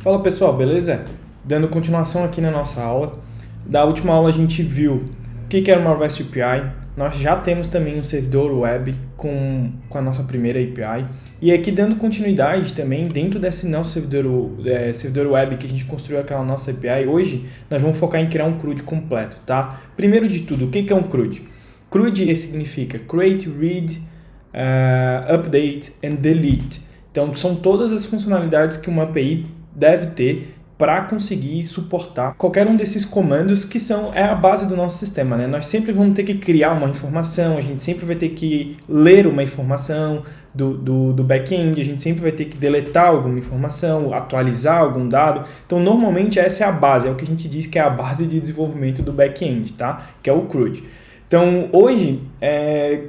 Fala pessoal, beleza? Dando continuação aqui na nossa aula. Da última aula a gente viu o que era uma REST API. Nós já temos também um servidor web com a nossa primeira API. E aqui dando continuidade também, dentro desse nosso servidor web que a gente construiu aquela nossa API, hoje nós vamos focar em criar um CRUD completo, tá? Primeiro de tudo, o que é um CRUD? CRUD significa Create, Read, Update and Delete. Então são todas as funcionalidades que uma API deve ter para conseguir suportar qualquer um desses comandos que é a base do nosso sistema, né? Nós sempre vamos ter que criar uma informação, a gente sempre vai ter que ler uma informação do back-end, a gente sempre vai ter que deletar alguma informação, atualizar algum dado. Então, normalmente, essa é a base, é o que a gente diz que é a base de desenvolvimento do back-end, tá? Que é o CRUD. Então, hoje,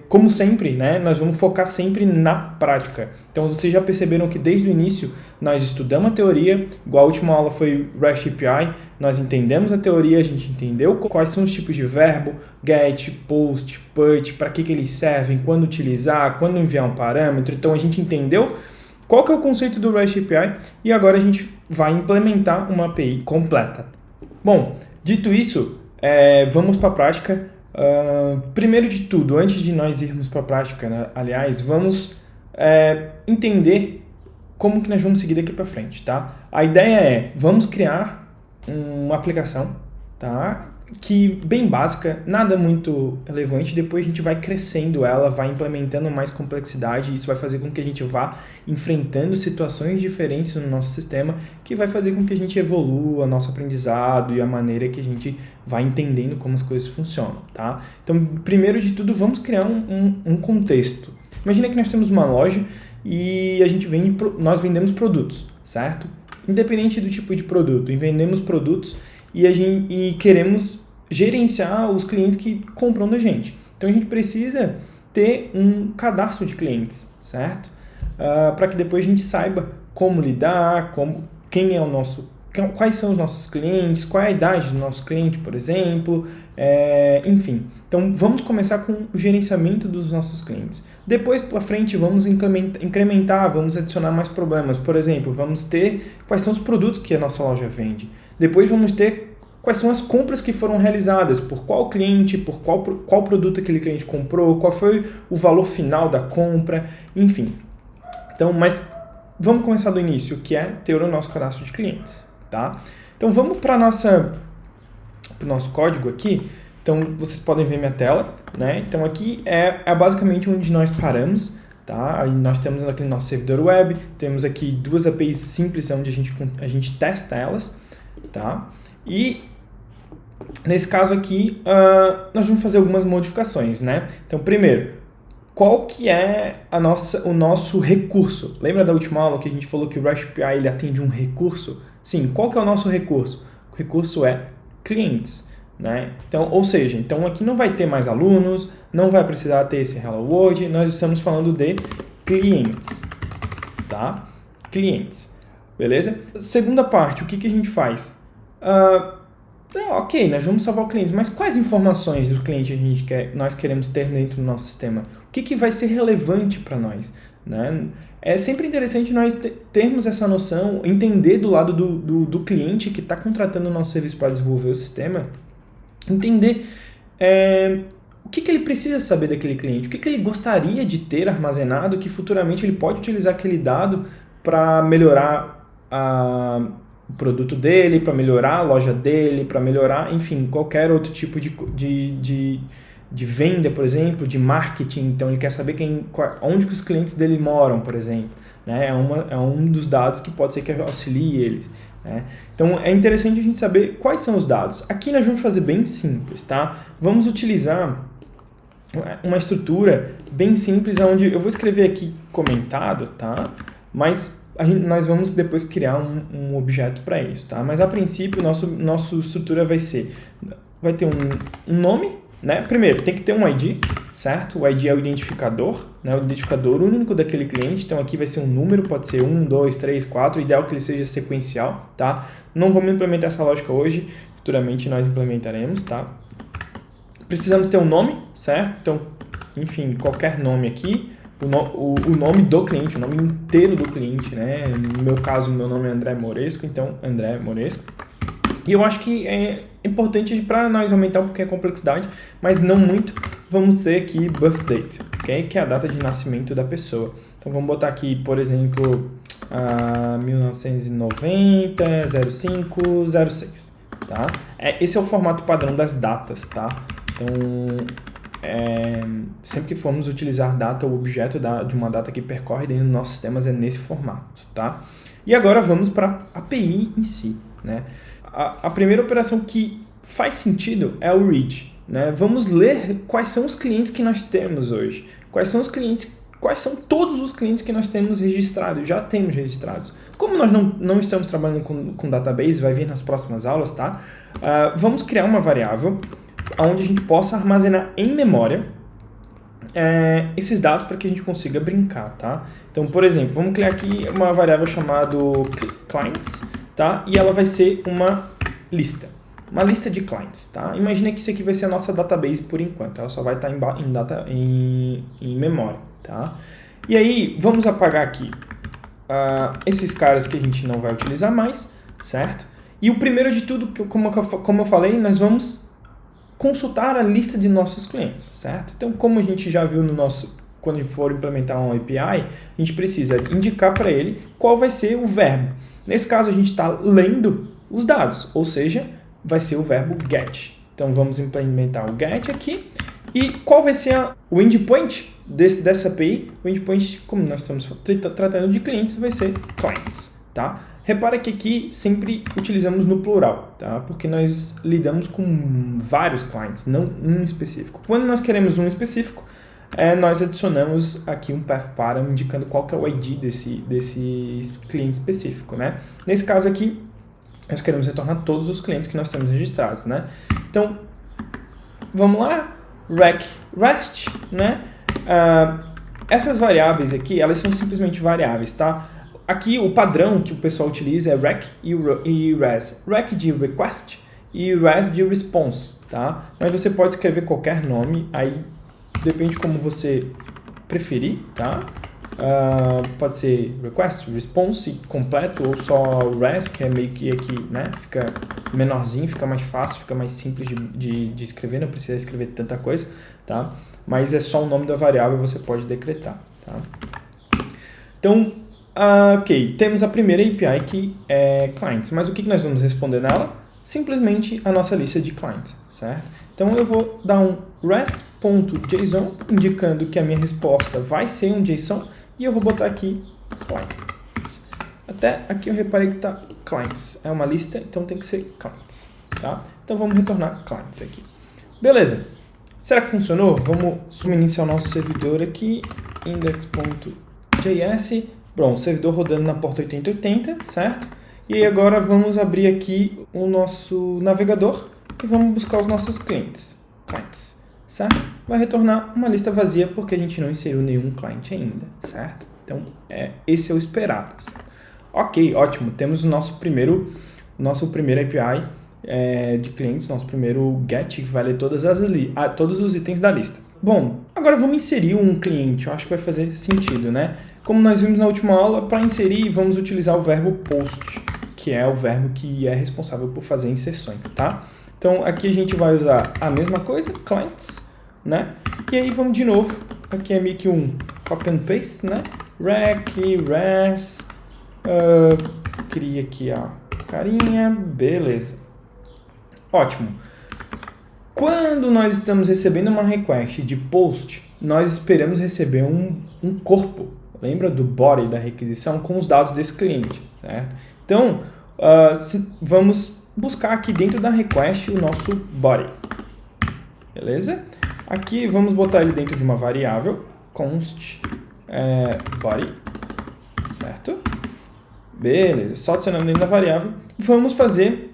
como sempre, né, nós vamos focar sempre na prática. Então, vocês já perceberam que desde o início nós estudamos a teoria, igual a última aula foi REST API, nós entendemos a teoria, a gente entendeu quais são os tipos de verbo, get, post, put, para que eles servem, quando utilizar, quando enviar um parâmetro. Então, a gente entendeu qual que é o conceito do REST API e agora a gente vai implementar uma API completa. Bom, dito isso, vamos para a prática. Primeiro de tudo, antes de nós irmos para a prática, né, aliás, vamos entender como que nós vamos seguir daqui para frente, tá? A ideia vamos criar uma aplicação, tá? Que bem básica, nada muito relevante, depois a gente vai crescendo ela, vai implementando mais complexidade, e isso vai fazer com que a gente vá enfrentando situações diferentes no nosso sistema, que vai fazer com que a gente evolua nosso aprendizado e a maneira que a gente vai entendendo como as coisas funcionam, tá? Então, primeiro de tudo, vamos criar um contexto. Imagina que nós temos uma loja e nós vendemos produtos, certo? Independente do tipo de produto, vendemos produtos e queremos gerenciar os clientes que compram da gente. Então a gente precisa ter um cadastro de clientes, certo? Para que depois a gente saiba como lidar, quais são os nossos clientes, qual é a idade do nosso cliente, por exemplo, enfim. Então vamos começar com o gerenciamento dos nossos clientes. Depois para frente vamos incrementar, vamos adicionar mais problemas. Por exemplo, vamos ter quais são os produtos que a nossa loja vende. Depois vamos ter quais são as compras que foram realizadas, por qual cliente, por qual produto aquele cliente comprou, qual foi o valor final da compra, enfim. Então, mas vamos começar do início, que é ter o nosso cadastro de clientes, tá? Então, vamos para o nosso código aqui. Então, vocês podem ver minha tela, né? Então, aqui é basicamente onde nós paramos, tá? Aí nós temos aqui o nosso servidor web, temos aqui duas APIs simples onde a gente testa elas, tá? E nesse caso aqui, nós vamos fazer algumas modificações, né? Então, primeiro, qual que é o nosso recurso? Lembra da última aula que a gente falou que o REST API ele atende um recurso? Sim, qual que é o nosso recurso? O recurso é clientes, né? Então, ou seja, aqui não vai ter mais alunos, não vai precisar ter esse Hello World, nós estamos falando de clientes, tá? Clientes, beleza? Segunda parte, o que a gente faz? Ok, nós vamos salvar o cliente, mas quais informações do cliente nós queremos ter dentro do nosso sistema? O que vai ser relevante para nós? Né? É sempre interessante nós termos essa noção, entender do lado do cliente que está contratando o nosso serviço para desenvolver o sistema, entender o que ele precisa saber daquele cliente, o que ele gostaria de ter armazenado, que futuramente ele pode utilizar aquele dado para melhorar o produto dele, para melhorar a loja dele, para melhorar, enfim, qualquer outro tipo de venda, por exemplo, de marketing. Então, ele quer saber onde que os clientes dele moram, por exemplo. Né? É um dos dados que pode ser que auxilie eles. Né? Então, é interessante a gente saber quais são os dados. Aqui nós vamos fazer bem simples, tá? Vamos utilizar uma estrutura bem simples, onde eu vou escrever aqui comentado, tá? Mas nós vamos depois criar um objeto para isso, tá? Mas a princípio, nossa estrutura vai ter um nome, né? Primeiro, tem que ter um ID, certo? O ID é o identificador, né? O identificador único daquele cliente. Então, aqui vai ser um número, pode ser 1, 2, 3, 4. O ideal é que ele seja sequencial, tá? Não vamos implementar essa lógica hoje. Futuramente, nós implementaremos, tá? Precisamos ter um nome, certo? Então, enfim, qualquer nome aqui. o nome do cliente, o nome inteiro do cliente, né? No meu caso, meu nome é André Moresco, então André Moresco. E eu acho que é importante para nós aumentar um pouquinho a complexidade, mas não muito. Vamos ter aqui birth date, ok? Que é a data de nascimento da pessoa. Então vamos botar aqui, por exemplo, 1990, 05, 06, tá? Esse é o formato padrão das datas, tá? Então, sempre que formos utilizar data ou objeto de uma data que percorre dentro dos nossos sistemas é nesse formato, tá? E agora vamos para a API em si, né? A primeira operação que faz sentido é o read, né? Vamos ler quais são os clientes que nós temos hoje. Quais são todos os clientes que nós temos registrados, já temos registrados. Como nós não estamos trabalhando com database, vai vir nas próximas aulas, tá? Vamos criar uma variável onde a gente possa armazenar em memória esses dados para que a gente consiga brincar, tá? Então, por exemplo, vamos criar aqui uma variável chamada clients, tá? E ela vai ser uma lista de clients, tá? Imagina que isso aqui vai ser a nossa database por enquanto, ela só vai estar em memória, tá? E aí, vamos apagar aqui esses caras que a gente não vai utilizar mais, certo? E o primeiro de tudo, como eu falei, nós vamos consultar a lista de nossos clientes, certo? Então, como a gente já viu quando a gente for implementar uma API, a gente precisa indicar para ele qual vai ser o verbo. Nesse caso, a gente está lendo os dados, ou seja, vai ser o verbo get. Então, vamos implementar o get aqui. E qual vai ser o endpoint dessa API? O endpoint, como nós estamos tratando de clientes, vai ser clients, tá? Repara que aqui sempre utilizamos no plural, tá? Porque nós lidamos com vários clients, não um específico. Quando nós queremos um específico, nós adicionamos aqui um path para indicando qual que é o ID desse cliente específico, né? Nesse caso aqui, nós queremos retornar todos os clientes que nós temos registrados, né? Então, vamos lá, rest, né? Essas variáveis aqui, elas são simplesmente variáveis, tá? Aqui o padrão que o pessoal utiliza é rec e res. Rec de request e res de response, tá? Mas você pode escrever qualquer nome, aí depende como você preferir, tá? Pode ser request, response completo ou só res, que é meio que aqui, né? Fica menorzinho, fica mais fácil, fica mais simples de escrever, não precisa escrever tanta coisa, tá? Mas é só o nome da variável e você pode decretar, tá? Então, ok, temos a primeira API que é clients, mas o que nós vamos responder nela? Simplesmente a nossa lista de clients, certo? Então eu vou dar um res.json, indicando que a minha resposta vai ser um JSON, e eu vou botar aqui clients. Até aqui eu reparei que está clients, é uma lista, então tem que ser clients, tá? Então vamos retornar clients aqui. Beleza, será que funcionou? Vamos iniciar o nosso servidor aqui, index.js. Bom, servidor rodando na porta 8080, certo? E aí agora vamos abrir aqui o nosso navegador e vamos buscar os nossos clientes, certo? Vai retornar uma lista vazia porque a gente não inseriu nenhum cliente ainda, certo? Então, esse é o esperado. Certo? Ok, ótimo. Temos o nosso primeiro API de clientes, nosso primeiro get, que vai ler todos os itens da lista. Bom, agora vamos inserir um cliente, eu acho que vai fazer sentido, né? Como nós vimos na última aula, para inserir, vamos utilizar o verbo post, que é o verbo que é responsável por fazer inserções, tá? Então, aqui a gente vai usar a mesma coisa, clients, né? E aí vamos de novo, aqui é meio que um copy and paste, né? Rec, res, cria aqui a carinha, beleza. Ótimo. Quando nós estamos recebendo uma request de post, nós esperamos receber um corpo. Lembra do body da requisição com os dados desse cliente, certo? Então, vamos buscar aqui dentro da request o nosso body. Beleza? Aqui vamos botar ele dentro de uma variável, const body, certo? Beleza, só adicionando dentro da variável. Vamos fazer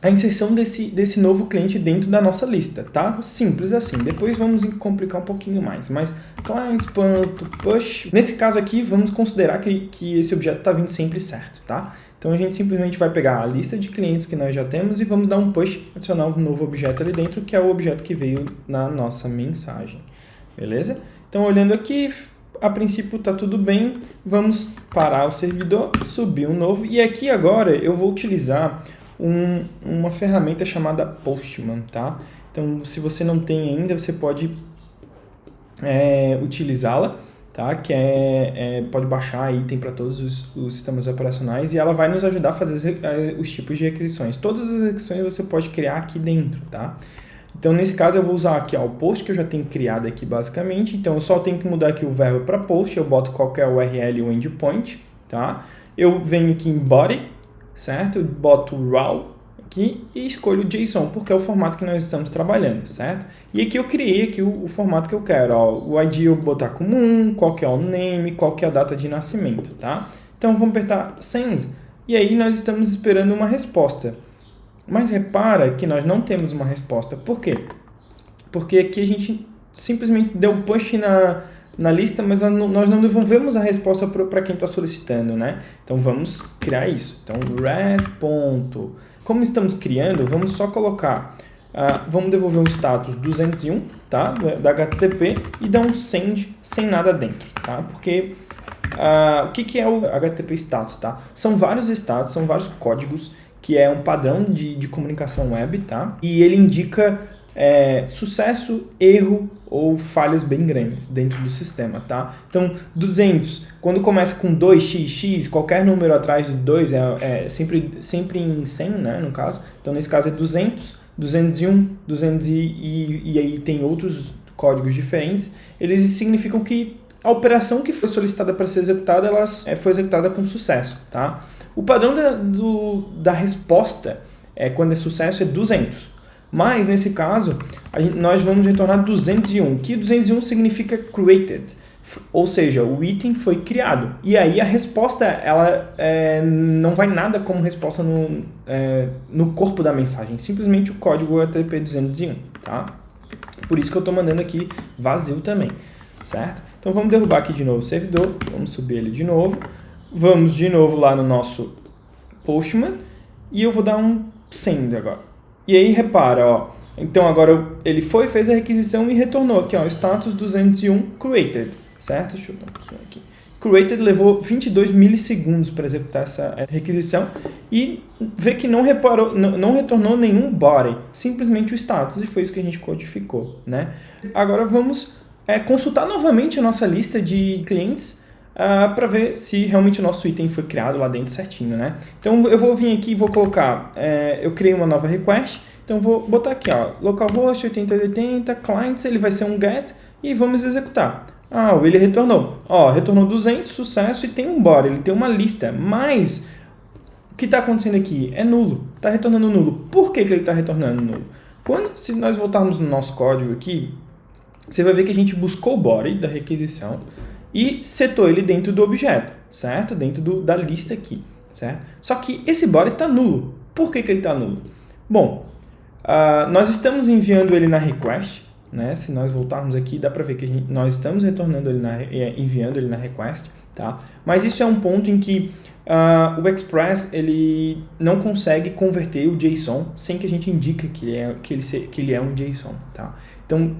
a inserção desse novo cliente dentro da nossa lista, tá? Simples assim. Depois vamos complicar um pouquinho mais, mas clients.push. Nesse caso aqui, vamos considerar que esse objeto está vindo sempre certo, tá? Então a gente simplesmente vai pegar a lista de clientes que nós já temos e vamos dar um push, adicionar um novo objeto ali dentro, que é o objeto que veio na nossa mensagem. Beleza? Então olhando aqui, A princípio está tudo bem, vamos parar o servidor, subir um novo, e aqui agora eu vou utilizar uma ferramenta chamada Postman, tá? Então, se você não tem ainda, você pode utilizá-la, tá? Que pode baixar aí, tem para todos os sistemas operacionais, e ela vai nos ajudar a fazer os tipos de requisições. Todas as requisições você pode criar aqui dentro, tá? Então, nesse caso, eu vou usar aqui o post que eu já tenho criado aqui, basicamente. Então, eu só tenho que mudar aqui o verbo para post, eu boto qualquer URL ou endpoint, tá? Eu venho aqui em body, certo? Eu boto raw aqui e escolho o JSON, porque é o formato que nós estamos trabalhando, certo? E aqui eu criei aqui o formato que eu quero, ó, o ID eu vou botar comum, qual que é o name, qual que é a data de nascimento, tá? Então vamos apertar send, e aí nós estamos esperando uma resposta. Mas repara que nós não temos uma resposta, por quê? Porque aqui a gente simplesmente deu push na lista, mas nós não devolvemos a resposta para quem está solicitando, né? Então vamos criar isso. Então res. Como estamos criando, vamos só colocar, vamos devolver um status 201, tá? Da HTTP e dar um send sem nada dentro, tá? Porque o que é o HTTP status, tá? São vários status, são vários códigos, que é um padrão de comunicação web, tá? E ele indica sucesso, erro ou falhas bem grandes dentro do sistema, tá? Então, 200, quando começa com 2xx, qualquer número atrás do 2 é sempre em 100, né, no caso. Então, nesse caso é 200, 201, 200 e aí tem outros códigos diferentes. Eles significam que a operação que foi solicitada para ser executada, ela foi executada com sucesso, tá? O padrão da resposta, quando é sucesso, é 200. Mas, nesse caso, nós vamos retornar 201, que 201 significa created, ou seja, o item foi criado. E aí a resposta, ela não vai nada como resposta no corpo da mensagem, simplesmente o código HTTP 201, tá? Por isso que eu estou mandando aqui vazio também, certo? Então vamos derrubar aqui de novo o servidor, vamos subir ele de novo, vamos de novo lá no nosso Postman e eu vou dar um send agora. E aí repara, ó, então agora ele fez a requisição e retornou aqui, ó, status 201 created, certo? Deixa eu dar um zoom aqui. Created levou 22 milissegundos para executar essa requisição e vê que não retornou nenhum body, simplesmente o status, e foi isso que a gente codificou, né? Agora vamos consultar novamente a nossa lista de clientes para ver se realmente o nosso item foi criado lá dentro certinho, né? Então eu vou vir aqui e vou colocar, eu criei uma nova request, então vou botar aqui, ó, localhost 8080, clients, ele vai ser um get e vamos executar. Ele retornou, retornou 200, sucesso, e tem um body, ele tem uma lista, mas o que está acontecendo aqui é nulo, está retornando nulo. Por que ele está retornando nulo? Se nós voltarmos no nosso código aqui, você vai ver que a gente buscou o body da requisição e setou ele dentro do objeto, certo? Dentro da lista aqui, certo? Só que esse body está nulo. Por que ele está nulo? Bom, nós estamos enviando ele na request, né? Se nós voltarmos aqui, dá para ver que nós estamos retornando ele enviando ele na request, tá? Mas isso é um ponto em que o Express ele não consegue converter o JSON sem que a gente indique que ele é um JSON, tá? Então,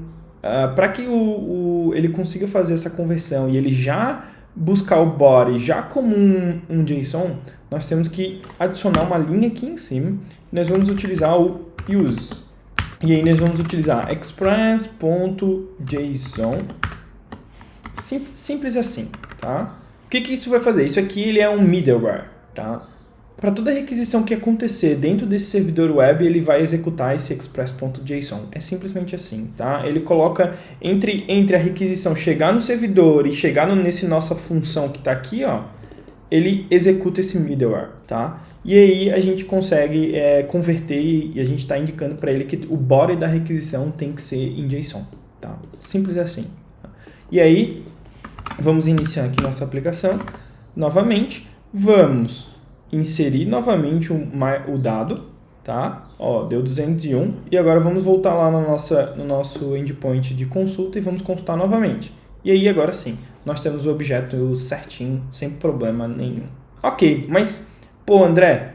para que ele consiga fazer essa conversão e ele já buscar o body já como um JSON, nós temos que adicionar uma linha aqui em cima. Nós vamos utilizar o use. E aí nós vamos utilizar express.json. Simples assim, tá? O que isso vai fazer? Isso aqui ele é um middleware, tá? Para toda requisição que acontecer dentro desse servidor web, ele vai executar esse express.json. É simplesmente assim, tá? Ele coloca entre a requisição chegar no servidor e chegar nesse nossa função que está aqui, ó, ele executa esse middleware, tá? E aí a gente consegue converter e a gente está indicando para ele que o body da requisição tem que ser em JSON, tá? Simples assim. E aí, vamos iniciar aqui nossa aplicação. Novamente, vamos inserir novamente o dado, tá? Ó, deu 201 e agora vamos voltar lá no nosso endpoint de consulta e vamos consultar novamente. E aí agora sim, nós temos o objeto certinho, sem problema nenhum. Ok, mas, pô, André,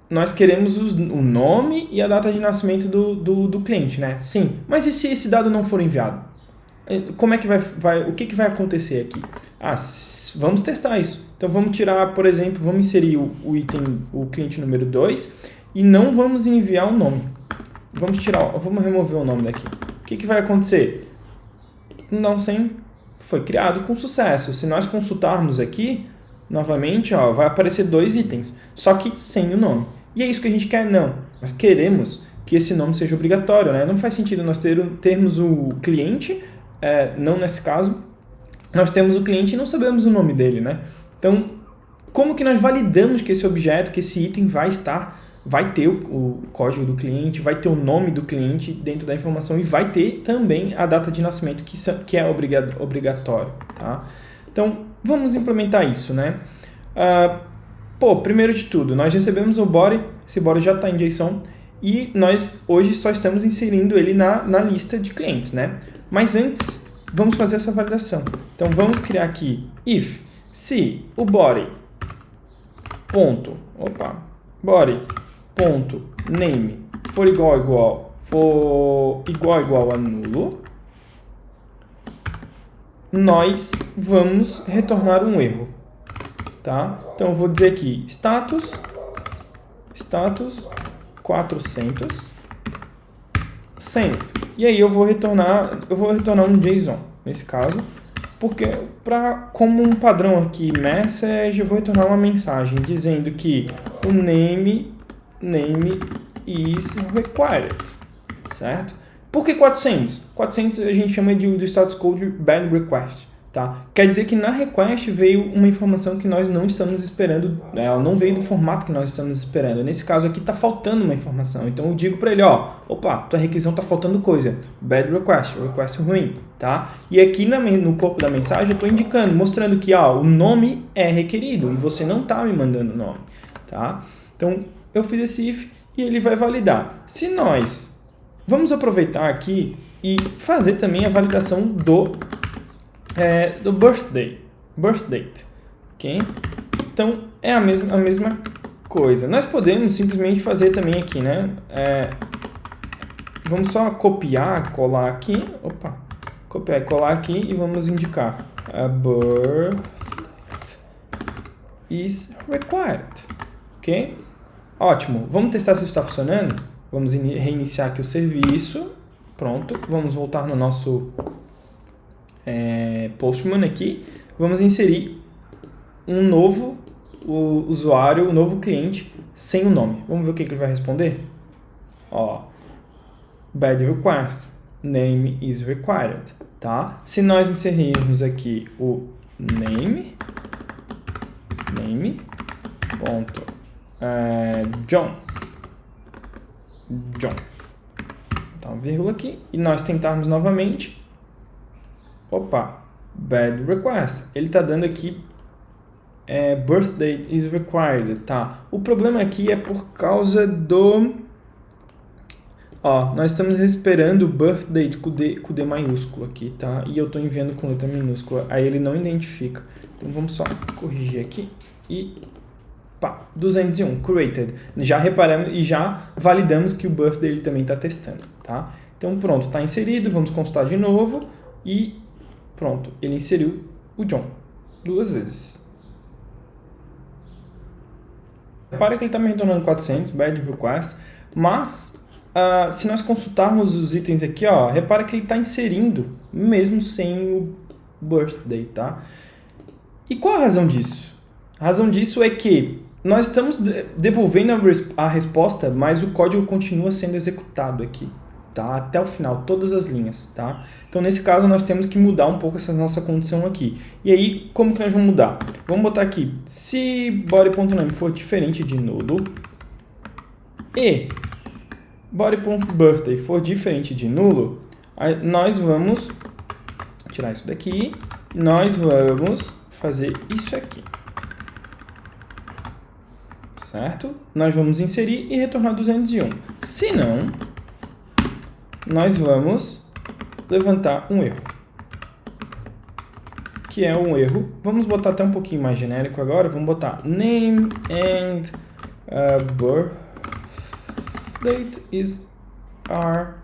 nós queremos o nome e a data de nascimento do cliente, né? Sim, mas e se esse dado não for enviado? Como é que o que vai acontecer aqui? Vamos testar isso. Então vamos tirar, por exemplo, vamos inserir o item, o cliente número 2 e não vamos enviar o nome. Vamos remover o nome daqui. O que vai acontecer? Não sem foi criado com sucesso. Se nós consultarmos aqui, novamente, ó, vai aparecer 2 itens, só que sem o nome. E é isso que a gente quer? Não. Nós queremos que esse nome seja obrigatório, né? Não faz sentido nós termos o cliente, não nesse caso, nós temos o cliente e não sabemos o nome dele, né? Então, como que nós validamos que esse objeto, que esse item vai ter o código do cliente, vai ter o nome do cliente dentro da informação e vai ter também a data de nascimento, que é obrigatório, tá? Então, vamos implementar isso, né? Primeiro de tudo, nós recebemos o body, esse body já está em JSON, e nós hoje só estamos inserindo ele na lista de clientes, né? Mas antes, vamos fazer essa validação. Então, vamos criar aqui se o body name for igual a nulo, nós vamos retornar um erro, tá? Então eu vou dizer aqui status 400 send. E aí eu vou retornar um JSON nesse caso, porque como um padrão aqui message, eu vou retornar uma mensagem dizendo que o name is required, certo? Por que 400? 400 a gente chama do status code bad request, tá? Quer dizer que na request veio uma informação que nós não estamos esperando, ela não veio do formato que nós estamos esperando. Nesse caso aqui está faltando uma informação, então eu digo para ele, tua requisição está faltando coisa, bad request ruim, tá? E aqui no corpo da mensagem eu estou indicando, mostrando que o nome é requerido e você não está me mandando o nome, tá? Então eu fiz esse if e ele vai validar. Se nós vamos aproveitar aqui e fazer também a validação do birth date, ok? Então é a mesma coisa. Nós podemos simplesmente fazer também aqui, né? Vamos só copiar, colar aqui, copiar e colar aqui e vamos indicar a birth date is required, ok? Ótimo, vamos testar se isso está funcionando? Vamos reiniciar aqui o serviço, pronto, vamos voltar no nosso Postman aqui, vamos inserir um novo usuário, um novo cliente sem o nome. Vamos ver o que ele vai responder? Bad request, name is required, tá? Se nós inserirmos aqui o name, John, tá uma vírgula aqui, e nós tentarmos novamente, bad request, ele está dando aqui birthday is required, tá? O problema aqui é por causa do, nós estamos esperando o birthday com D maiúsculo aqui, tá? E eu estou enviando com letra minúscula, aí ele não identifica. Então vamos só corrigir aqui e 201, created. Já reparamos e já validamos que o birthday ele também está testando, tá? Então pronto, está inserido, vamos consultar de novo e pronto, ele inseriu o John 2 vezes. Repara que ele está me retornando 400, bad request, mas se nós consultarmos os itens aqui, repara que ele está inserindo mesmo sem o birthday, tá? E qual a razão disso? A razão disso é que nós estamos devolvendo a resposta, mas o código continua sendo executado aqui, tá? Até o final, todas as linhas, tá? Então, nesse caso, nós temos que mudar um pouco essa nossa condição aqui. E aí, como que nós vamos mudar? Vamos botar aqui, se body.name for diferente de nulo e body.birthday for diferente de nulo, aí nós vamos tirar isso daqui, nós vamos fazer isso aqui. Certo? Nós vamos inserir e retornar 201. Se não, nós vamos levantar um erro. Que é um erro. Vamos botar até um pouquinho mais genérico agora. Vamos botar name and birth date are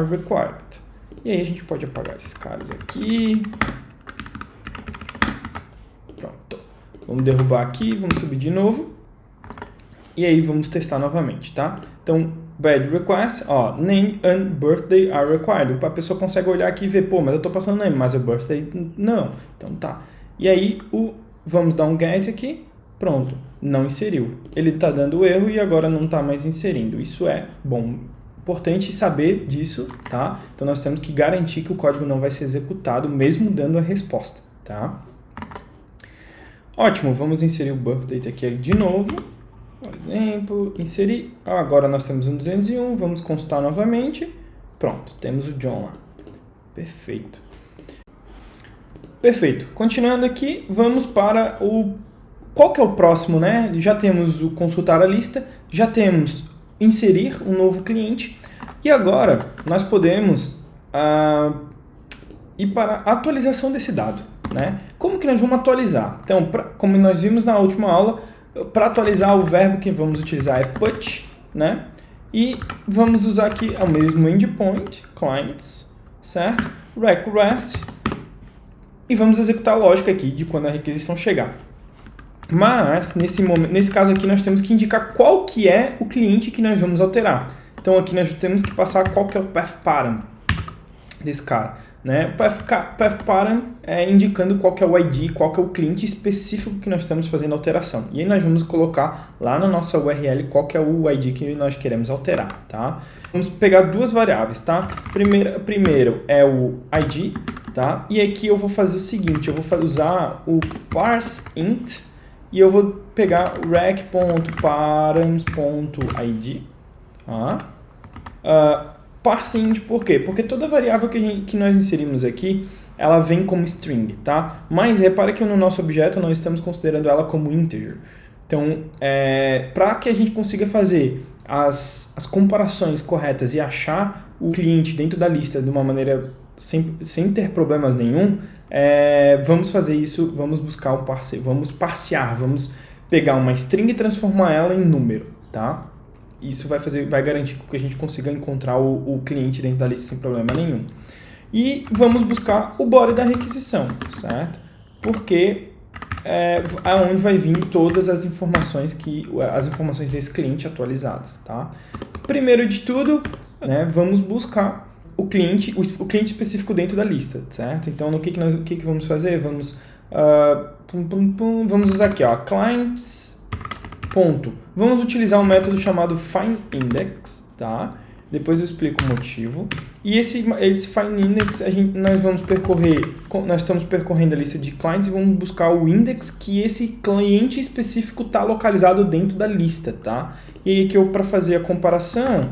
required. E aí a gente pode apagar esses caras aqui. Pronto. Vamos derrubar aqui, vamos subir de novo. E aí vamos testar novamente, tá? Então, bad request, ó, name and birthday are required. A pessoa consegue olhar aqui e ver, pô, mas eu tô passando name, mas o birthday não. Então tá. E aí, vamos dar um get aqui, pronto, não inseriu. Ele tá dando erro e agora não tá mais inserindo. Isso é bom, importante saber disso, tá? Então nós temos que garantir que o código não vai ser executado, mesmo dando a resposta, tá? Ótimo, vamos inserir o birthday aqui de novo. Por exemplo, inserir. Agora nós temos um 201, vamos consultar novamente. Pronto, temos o John lá. Perfeito. Perfeito. Continuando aqui, vamos para o... Qual que é o próximo, né? Já temos o consultar a lista, já temos inserir um novo cliente. E agora nós podemos ir para a atualização desse dado, né? Como que nós vamos atualizar? Então, como nós vimos na última aula, para atualizar o verbo que vamos utilizar é put, né? E vamos usar aqui o mesmo endpoint, clients, certo? Request. E vamos executar a lógica aqui de quando a requisição chegar. Mas, nesse caso aqui, nós temos que indicar qual que é o cliente que nós vamos alterar. Então, aqui nós temos que passar qual que é o path pattern desse cara, né? O path pattern é indicando qual que é o ID, qual que é o cliente específico que nós estamos fazendo a alteração. E aí nós vamos colocar lá na nossa URL qual que é o ID que nós queremos alterar, tá? Vamos pegar duas variáveis, tá? Primeiro é o ID, tá? E aqui eu vou fazer o seguinte, eu vou usar o parseInt e eu vou pegar rec.params.id, tá? ParseInt por quê? Porque toda variável que nós inserimos aqui, ela vem como string, tá? Mas repara que no nosso objeto nós estamos considerando ela como integer. Então, para que a gente consiga fazer as comparações corretas e achar o cliente dentro da lista de uma maneira sem ter problemas nenhum, vamos fazer isso, vamos buscar um parseio, vamos parsear, vamos pegar uma string e transformar ela em número, tá? Isso vai garantir que a gente consiga encontrar o cliente dentro da lista sem problema nenhum. E vamos buscar o body da requisição, certo? Porque é onde vai vir todas as informações desse cliente atualizadas, tá? Primeiro de tudo, né, vamos buscar o cliente específico dentro da lista, certo? Então, o que vamos fazer? Vamos usar aqui, ó, clients. Vamos utilizar um método chamado findIndex, tá? Depois eu explico o motivo. E esse findIndex, nós estamos percorrendo a lista de clients e vamos buscar o index que esse cliente específico está localizado dentro da lista, tá? E aí que para fazer a comparação,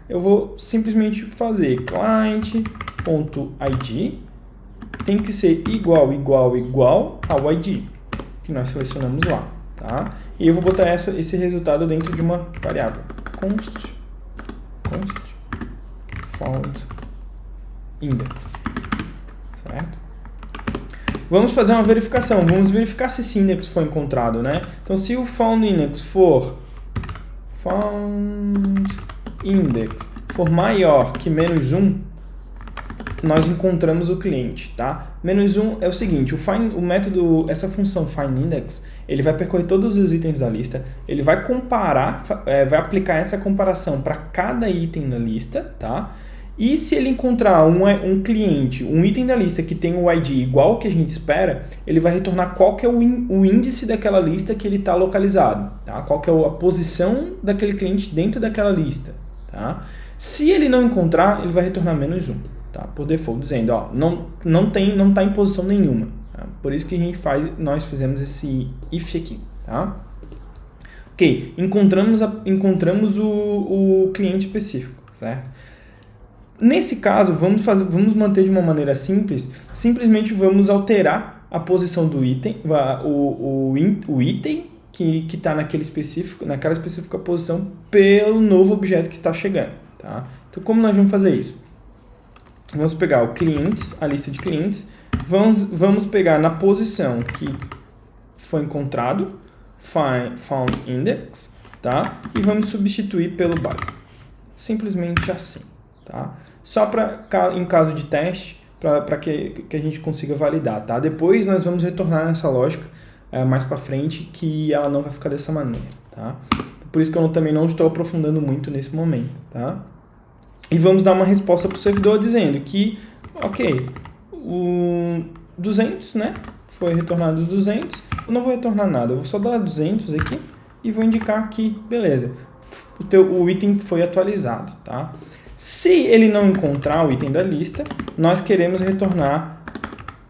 eu vou simplesmente fazer client.id tem que ser igual ao ID que nós selecionamos lá, tá? E eu vou botar esse resultado dentro de uma variável const found index, certo? Vamos fazer uma verificação, vamos verificar se esse index foi encontrado, né? Então, se o found index for maior que -1, nós encontramos o cliente, tá? -1 é o seguinte, o método, essa função findIndex, ele vai percorrer todos os itens da lista, ele vai comparar, vai aplicar essa comparação para cada item da lista, tá? E se ele encontrar um cliente, um item da lista que tem o ID igual ao que a gente espera, ele vai retornar qual que é o índice daquela lista que ele está localizado, tá? Qual que é a posição daquele cliente dentro daquela lista, tá? Se ele não encontrar, ele vai retornar -1. Tá? Por default, dizendo, ó, não está em posição nenhuma. Tá? Por isso que nós fizemos esse if aqui. Tá? Ok, encontramos o cliente específico, certo? Nesse caso, vamos manter de uma maneira simples, simplesmente vamos alterar a posição do item, o item que está naquela específica posição pelo novo objeto que está chegando. Tá? Então, como nós vamos fazer isso? Vamos pegar o clientes, a lista de clientes, vamos pegar na posição que foi encontrado, found index, tá? E vamos substituir pelo body. Simplesmente assim, tá? só em caso de teste, para que a gente consiga validar, tá? Depois nós vamos retornar nessa lógica mais para frente, que ela não vai ficar dessa maneira, tá? Por isso que eu também não estou aprofundando muito nesse momento, tá? E vamos dar uma resposta para o servidor dizendo que, ok, o 200, né? Foi retornado 200, eu não vou retornar nada, eu vou só dar 200 aqui e vou indicar que, beleza, o item foi atualizado, tá? Se ele não encontrar o item da lista, nós queremos retornar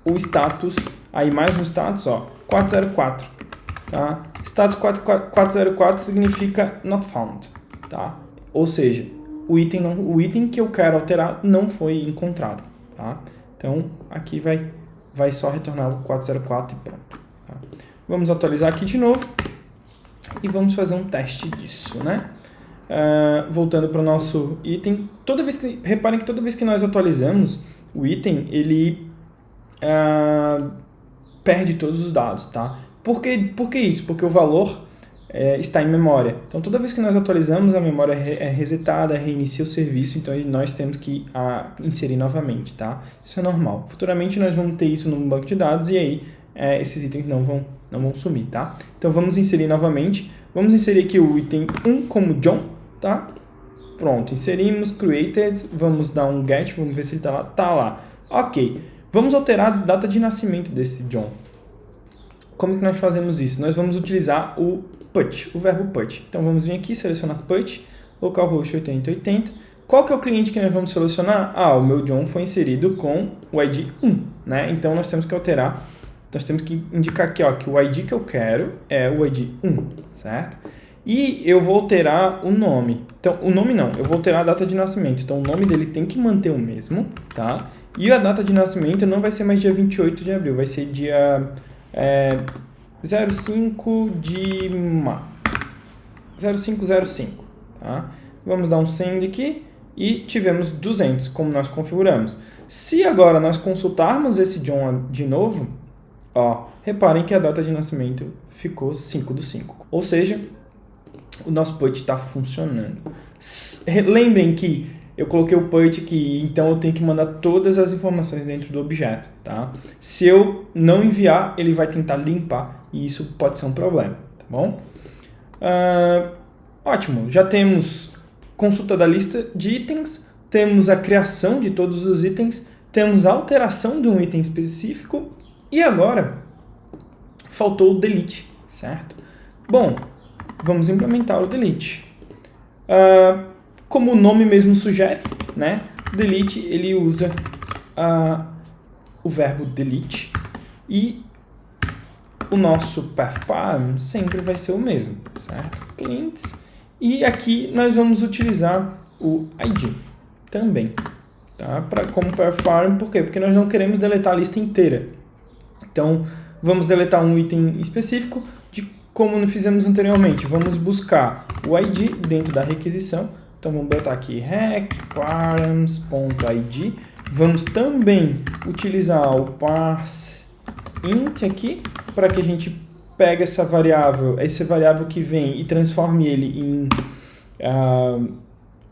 o status, aí mais um status, ó, 404, tá? Status 404 significa not found, tá? Ou seja, o item que eu quero alterar não foi encontrado, tá? Então, aqui vai só retornar o 404 e pronto, tá? Vamos atualizar aqui de novo e vamos fazer um teste disso, né? Voltando para o nosso item, reparem que toda vez que nós atualizamos o item, ele perde todos os dados, tá? Por que isso? Porque o valor está em memória. Então, toda vez que nós atualizamos, a memória é resetada, reinicia o serviço, então nós temos que inserir novamente, tá? Isso é normal. Futuramente nós vamos ter isso num banco de dados e aí esses itens não vão sumir, tá? Então, vamos inserir novamente. Vamos inserir aqui o item 1 como John, tá? Pronto, inserimos, created, vamos dar um get, vamos ver se ele tá lá. Tá lá. Ok. Vamos alterar a data de nascimento desse John. Como que nós fazemos isso? Nós vamos utilizar o put, o verbo put. Então, vamos vir aqui, selecionar put, localhost 8080. Qual que é o cliente que nós vamos selecionar? O meu John foi inserido com o ID 1, né? Então, nós temos que alterar, nós temos que indicar aqui, ó, que o ID que eu quero é o ID 1, certo? E eu vou alterar o nome. Então, o nome não, eu vou alterar a data de nascimento. Então, o nome dele tem que manter o mesmo, tá? E a data de nascimento não vai ser mais dia 28 de abril, vai ser dia 05 de maio. 0505, tá? Vamos dar um send aqui e tivemos 200, como nós configuramos. Se agora nós consultarmos esse John de novo, ó, reparem que a data de nascimento ficou 5/5. Ou seja, o nosso put está funcionando. Lembrem que eu coloquei o put aqui, então eu tenho que mandar todas as informações dentro do objeto, tá? Se eu não enviar, ele vai tentar limpar e isso pode ser um problema, tá bom? Ótimo, já temos consulta da lista de itens, temos a criação de todos os itens, temos a alteração de um item específico e agora faltou o delete, certo? Bom, vamos implementar o delete. Como o nome mesmo sugere, né? Delete, ele usa o verbo delete e o nosso path sempre vai ser o mesmo, certo? Clientes. E aqui nós vamos utilizar o ID também, tá? Como path, por quê? Porque nós não queremos deletar a lista inteira. Então, vamos deletar um item específico, como fizemos anteriormente. Vamos buscar o ID dentro da requisição. Então, vamos botar aqui req_params.id. Vamos também utilizar o parseInt aqui, para que a gente pegue esse variável que vem e transforme ele em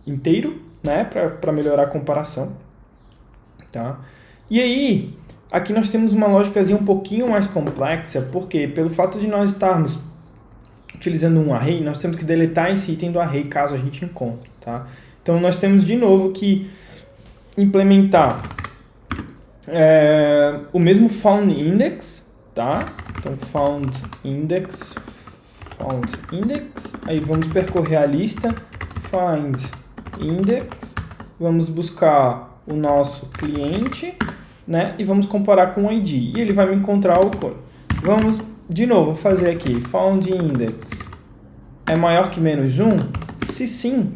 inteiro, né, para melhorar a comparação. Tá? E aí, aqui nós temos uma lógicazinha um pouquinho mais complexa, porque pelo fato de nós estarmos utilizando um array, nós temos que deletar esse item do array caso a gente encontre, tá? Então, nós temos de novo que implementar o mesmo found index, tá? Então, found index, aí vamos percorrer a lista, find index, vamos buscar o nosso cliente, né? E vamos comparar com o ID, e ele vai me encontrar o código. Vamos de novo fazer aqui, found index é maior que -1? Se sim,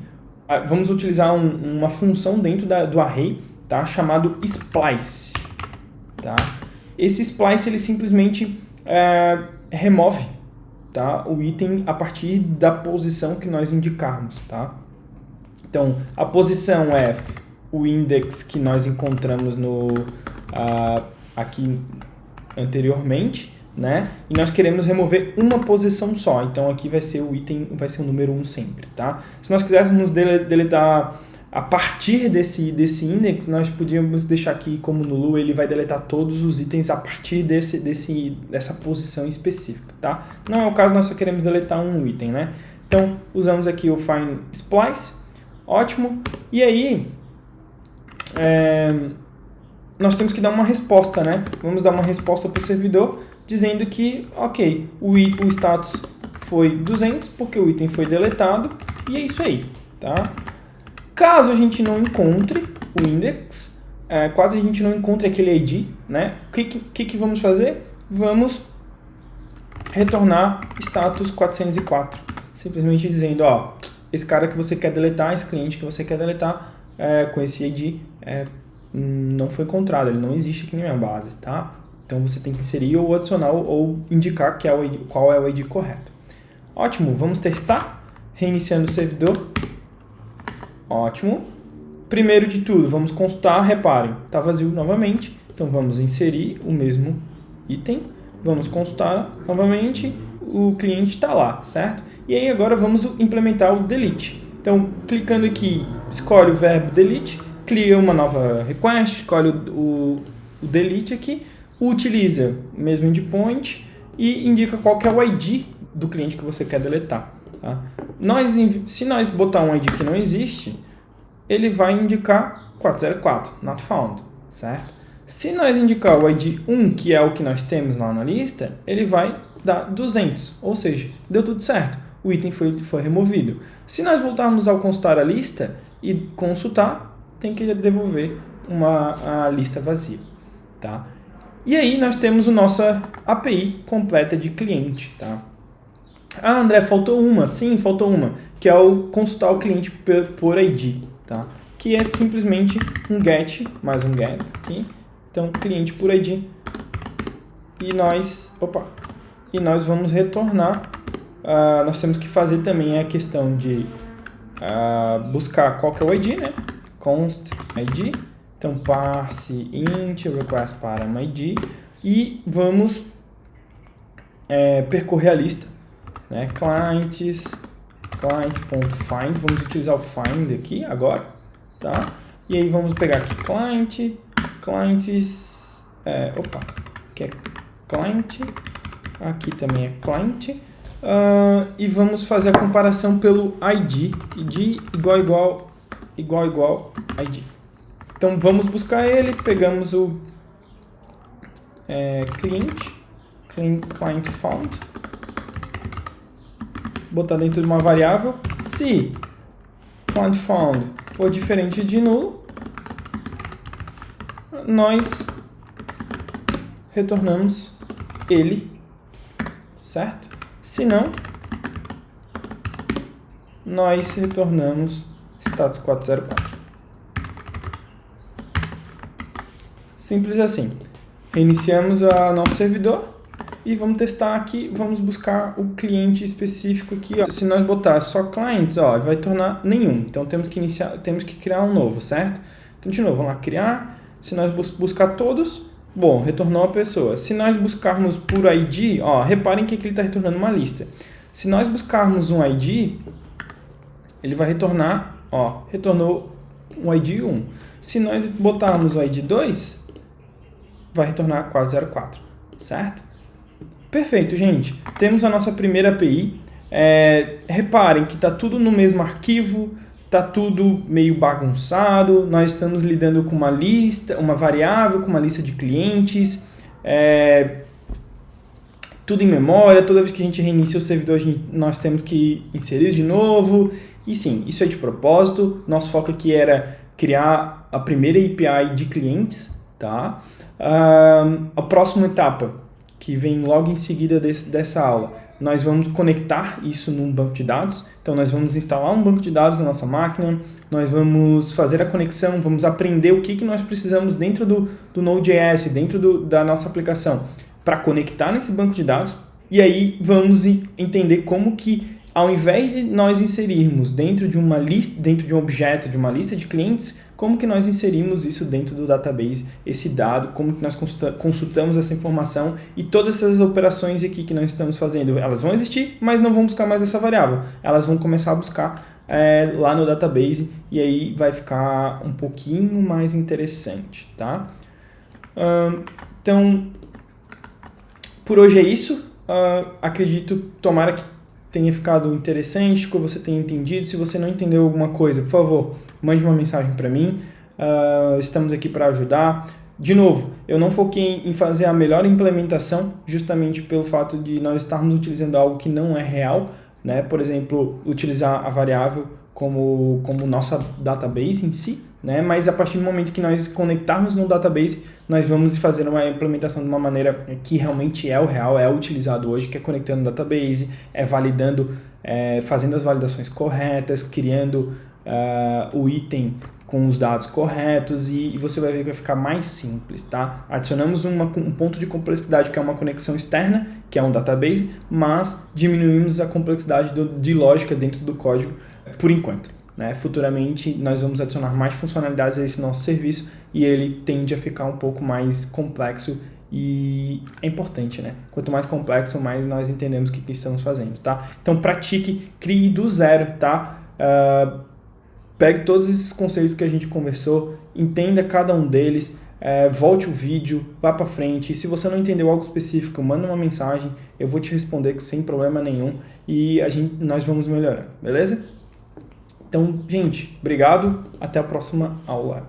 vamos utilizar uma função dentro do array, tá? Chamado splice, tá? Esse splice ele simplesmente remove, tá? O item a partir da posição que nós indicarmos, tá? Então, a posição é o index que nós encontramos aqui anteriormente, né? E nós queremos remover uma posição só. Então, aqui vai ser o item, vai ser o número 1 sempre, tá? Se nós quiséssemos deletar a partir desse index, nós podíamos deixar aqui como nulo, ele vai deletar todos os itens a partir dessa posição específica, tá? Não é o caso, nós só queremos deletar um item, né? Então, usamos aqui o find splice, ótimo. E aí, nós temos que dar uma resposta, né? Vamos dar uma resposta para o servidor, dizendo que, ok, o status foi 200, porque o item foi deletado, e é isso aí, tá? Caso a gente não encontre o index, caso a gente não encontre aquele ID, né? O que vamos fazer? Vamos retornar status 404, simplesmente dizendo, ó, esse cara que você quer deletar, esse cliente que você quer deletar, com esse ID, não foi encontrado, ele não existe aqui na minha base, tá? Então você tem que inserir ou adicionar ou indicar que qual é o ID correto. Ótimo, vamos testar, reiniciando o servidor. Ótimo. Primeiro de tudo, vamos consultar, reparem, está vazio novamente, então vamos inserir o mesmo item, vamos consultar novamente, o cliente está lá, certo? E aí agora vamos implementar o delete. Então, clicando aqui, escolhe o verbo delete, cria uma nova request, escolhe o delete aqui, utiliza o mesmo endpoint e indica qual que é o ID do cliente que você quer deletar. Tá? Se nós botar um ID que não existe, ele vai indicar 404, not found, certo? Se nós indicar o ID 1, que é o que nós temos lá na lista, ele vai dar 200, ou seja, deu tudo certo, o item foi removido. Se nós voltarmos ao consultar a lista e consultar, tem que devolver a lista vazia, tá? E aí nós temos a nossa API completa de cliente, tá? Ah, André, faltou uma. Sim, faltou uma, que é o consultar o cliente por ID, tá? Que é simplesmente um get, mais um get aqui. Então, cliente por ID. E nós vamos retornar. Nós temos que fazer também a questão de buscar qual que é o ID, né? Const ID. Então, parse int request para ID. E vamos percorrer a lista. Né? Clients.find, vamos utilizar o find aqui agora, tá? E aí vamos pegar aqui clients, que é client, aqui também é client, e vamos fazer a comparação pelo ID igual ID. Então vamos buscar ele, pegamos o client found, botar dentro de uma variável. Se client found for diferente de nulo, nós retornamos ele, certo? Se não, nós retornamos status 404. Simples assim. Reiniciamos o nosso servidor. E vamos testar aqui, vamos buscar o cliente específico aqui. Ó. Se nós botar só clients, ó, vai tornar nenhum. Então temos que criar um novo, certo? Então de novo, vamos lá, criar. Se nós buscar todos, bom, retornou a pessoa. Se nós buscarmos por ID, ó, reparem que aqui ele está retornando uma lista. Se nós buscarmos um ID, ele vai retornar, ó, retornou um ID 1. Se nós botarmos o ID 2, vai retornar 404, certo? Perfeito, gente. Temos a nossa primeira API. Reparem que está tudo no mesmo arquivo, está tudo meio bagunçado. Nós estamos lidando com uma lista, uma variável, com uma lista de clientes. Tudo em memória. Toda vez que a gente reinicia o servidor, nós temos que inserir de novo. E sim, isso é de propósito. Nosso foco aqui era criar a primeira API de clientes. Tá? A próxima etapa, que vem logo em seguida dessa aula, nós vamos conectar isso num banco de dados. Então, nós vamos instalar um banco de dados na nossa máquina, nós vamos fazer a conexão, vamos aprender o que nós precisamos dentro do Node.js, dentro da nossa aplicação, para conectar nesse banco de dados. E aí, vamos entender como que, ao invés de nós inserirmos dentro de uma lista, dentro de um objeto, de uma lista de clientes, como que nós inserimos isso dentro do database, esse dado, como que nós consultamos essa informação e todas essas operações aqui que nós estamos fazendo, elas vão existir, mas não vão buscar mais essa variável. Elas vão começar a buscar lá no database, e aí vai ficar um pouquinho mais interessante, tá? Então, por hoje é isso. Acredito, tomara que tenha ficado interessante, que você tenha entendido. Se você não entendeu alguma coisa, por favor, mande uma mensagem para mim. Estamos aqui para ajudar. De novo, eu não foquei em fazer a melhor implementação, justamente pelo fato de nós estarmos utilizando algo que não é real, né? Por exemplo, utilizar a variável como nossa database em si, né? Mas a partir do momento que nós conectarmos no database, nós vamos fazer uma implementação de uma maneira que realmente é o real, é utilizado hoje, que é conectando no database, validando, fazendo as validações corretas, criando o item com os dados corretos, e você vai ver que vai ficar mais simples, tá? Adicionamos um ponto de complexidade, que é uma conexão externa, que é um database, mas diminuímos a complexidade de lógica dentro do código por enquanto, né? Futuramente nós vamos adicionar mais funcionalidades a esse nosso serviço e ele tende a ficar um pouco mais complexo, e é importante, né? Quanto mais complexo, mais nós entendemos o que estamos fazendo, tá? Então pratique, crie do zero, tá? Pegue todos esses conceitos que a gente conversou, entenda cada um deles, volte o vídeo, vá para frente. E se você não entendeu algo específico, manda uma mensagem, eu vou te responder sem problema nenhum e nós vamos melhorar, beleza? Então, gente, obrigado, até a próxima aula.